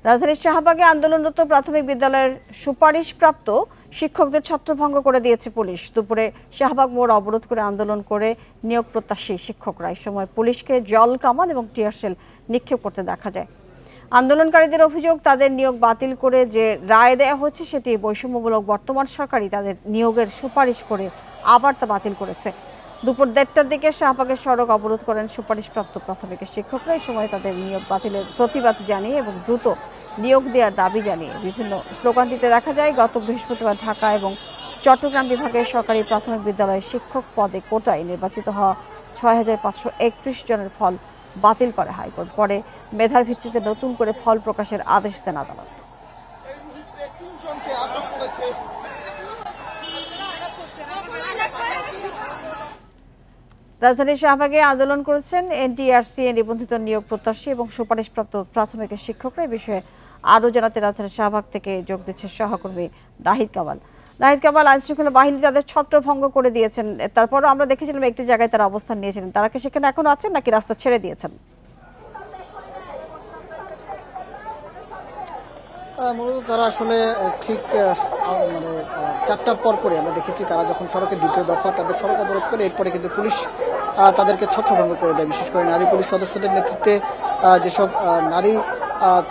রাজধানীর শাহবাগে আন্দোলনরত প্রাথমিক বিদ্যালয়ের সুপারিশপ্রাপ্ত শিক্ষকদের ছত্রভঙ্গ করে দিয়েছে পুলিশ। দুপুরে শাহবাগ মোড় অবরোধ করে আন্দোলন করে নিয়োগ প্রত্যাশী শিক্ষকরা এই সময় পুলিশকে জল কামান এবং টিয়ার শেল নিক্ষেপ করতে দেখা যায়। আন্দোলনকারীদের অভিযোগ, তাদের নিয়োগ বাতিল করে যে রায় দেওয়া হয়েছে সেটি বৈষম্যমূলক। বর্তমান সরকারই তাদের নিয়োগের সুপারিশ করে আবার তা বাতিল করেছে। দুপুর 1:30টার দিকে শাহবাগের সড়ক অবরোধ করেন সুপারিশপ্রাপ্ত প্রাথমিকের শিক্ষকরা। এই সময় তাদের নিয়োগ বাতিলের প্রতিবাদ জানিয়ে এবং দ্রুত নিয়োগ দেওয়ার দাবি জানিয়ে বিভিন্ন স্লোগান দিতে দেখা যায়। গত বৃহস্পতিবার ঢাকা এবং চট্টগ্রাম বিভাগের সরকারি প্রাথমিক বিদ্যালয়ের শিক্ষক পদে কোটায় নির্বাচিত হওয়া 6531 জনের ফল বাতিল করে হাইকোর্ট। পরে মেধার ভিত্তিতে নতুন করে ফল প্রকাশের আদেশ দেন আদালত। রাজধানীর শাহবাগে আন্দোলন করেছেন এনটিআরসি নিবন্ধিত নিয়োগ প্রত্যাশী এবং সুপারিশপ্রাপ্ত প্রাথমিকের শিক্ষকরা। এই বিষয়ে আরও জানাতে রাজধানীর শাহবাগ থেকে যোগ দিচ্ছে সহকর্মী নাহিদ কামাল। আইনশৃঙ্খলা বাহিনী তাদের ছত্রভঙ্গ করে দিয়েছেন, তারপরও আমরা দেখেছিলাম একটি জায়গায় তারা অবস্থান নিয়েছিলেন। তারা কি সেখানে এখনো আছেন নাকি রাস্তা ছেড়ে দিয়েছেন? মূলত তারা আসলে ঠিক মানে 4টার পর করে আমরা দেখেছি তারা যখন সড়কের দ্বিতীয় দফা তাদের সড়ক অবরোধ করে, এরপরে কিন্তু পুলিশ তাদেরকে ছত্রভঙ্গ করে দেয়। বিশেষ করে নারী পুলিশ সদস্যদের নেতৃত্বে যেসব নারী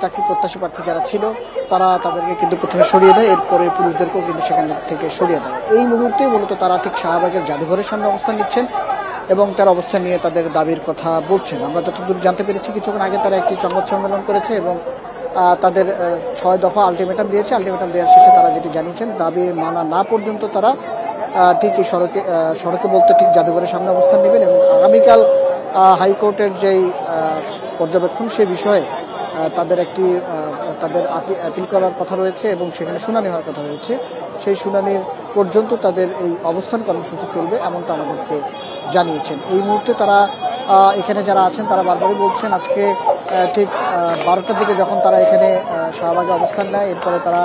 চাকরি প্রত্যাশী প্রার্থী যারা ছিল তারা তাদেরকে কিন্তু প্রথমে সরিয়ে দেয়, এরপরে পুলিশদেরকেও কিন্তু সেখান থেকে সরিয়ে দেয়। এই মুহূর্তে মূলত তারা ঠিক শাহবাগের জাদুঘরের সামনে অবস্থান নিচ্ছেন এবং তার অবস্থান নিয়ে তাদের দাবির কথা বলছেন। আমরা যতদূর জানতে পেরেছি কিছুক্ষণ আগে তারা একটি সংবাদ সম্মেলন করেছে এবং তাদের 6 দফা আলটিমেটাম দিয়েছে। আলটিমেটাম দেওয়ার শেষে তারা যেটি জানিয়েছেন, দাবি মানা না পর্যন্ত তারা ঠিক এই সড়কে বলতে ঠিক জাদুঘরের সামনে অবস্থান নেবেন এবং আগামীকাল হাইকোর্টের যেই পর্যবেক্ষণ সে বিষয়ে তাদের আপিল করার কথা রয়েছে এবং সেখানে শুনানি হওয়ার কথা রয়েছে। সেই শুনানির পর্যন্ত তাদের এই অবস্থান কর্মসূচি চলবে এমনটা আমাদেরকে জানিয়েছেন। এই মুহূর্তে তারা এখানে যারা আছেন তারা বারবারই বলছেন আজকে ঠিক 12টার দিকে যখন তারা এখানে শাহবাগে অবস্থান নেয়, এরপরে তারা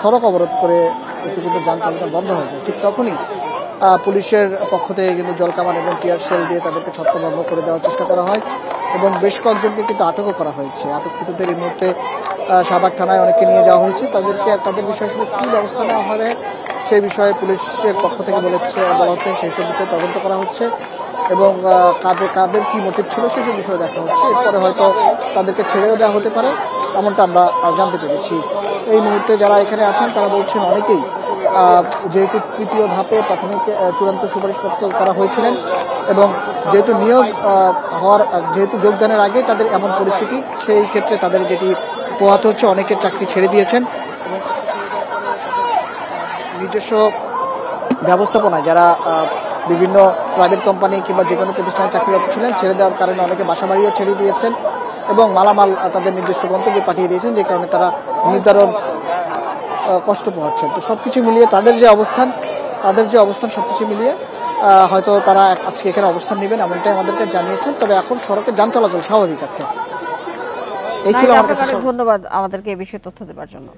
সড়ক অবরোধ করে একটু কিন্তু যান চলাচল বন্ধ হয়ে যায়। ঠিক তখনই পুলিশের পক্ষ থেকে কিন্তু জলকামান এবং টিয়ার শেল দিয়ে তাদেরকে ছত্রভঙ্গ করে দেওয়ার চেষ্টা করা হয় এবং বেশ কয়েকজনকে কিন্তু আটকও করা হয়েছে। আটককৃতদের এই মুহূর্তে শাহবাগ থানায় অনেকে নিয়ে যাওয়া হয়েছে। তাদের বিষয়ে কী ব্যবস্থা নেওয়া হবে সেই বিষয়ে পুলিশের পক্ষ থেকে বলা হচ্ছে সেই সব বিষয়ে তদন্ত করা হচ্ছে এবং কাদের কি মোটিভ ছিল সেসব বিষয়ে দেখা হচ্ছে। এরপরে হয়তো তাদেরকে ছেড়েও দেওয়া হতে পারে এমনটা আমরা জানতে পেরেছি। এই মুহূর্তে যারা এখানে আছেন তারা বলছেন অনেকেই যেহেতু তৃতীয় ধাপে প্রাথমিক চূড়ান্ত সুপারিশপত্র করা হয়েছিলেন এবং যেহেতু নিয়োগ যেহেতু যোগদানের আগে তাদের এমন পরিস্থিতি, সেই ক্ষেত্রে তাদের যেটি পোহাতে হচ্ছে, অনেকের চাকরি ছেড়ে দিয়েছেন এবং নিজস্ব ব্যবস্থাপনায় যারা বিভিন্ন প্রাইভেট কোম্পানি কিংবা যে কোনো প্রতিষ্ঠানে চাকরিরত ছিলেন ছেড়ে দেওয়ার কারণে অনেকে বাসা বাড়িও ছেড়ে দিয়েছেন এবং মালামাল তাদের নির্দিষ্ট গন্তব্যে পাঠিয়ে দিয়েছেন, যে কারণে তারা নির্ধারণ কষ্ট পোহাচ্ছেন। তো সবকিছু মিলিয়ে তাদের যে অবস্থান সবকিছু মিলিয়ে হয়তো তারা আজকে এখানে অবস্থান নেবেন এমনটাই আমাদেরকে জানিয়েছেন। তবে এখন সড়কে যান চলাচল স্বাভাবিক আছে। এই ছিল আমার কাছে। ধন্যবাদ আমাদেরকে এই বিষয়ে তথ্য দেওয়ার জন্য।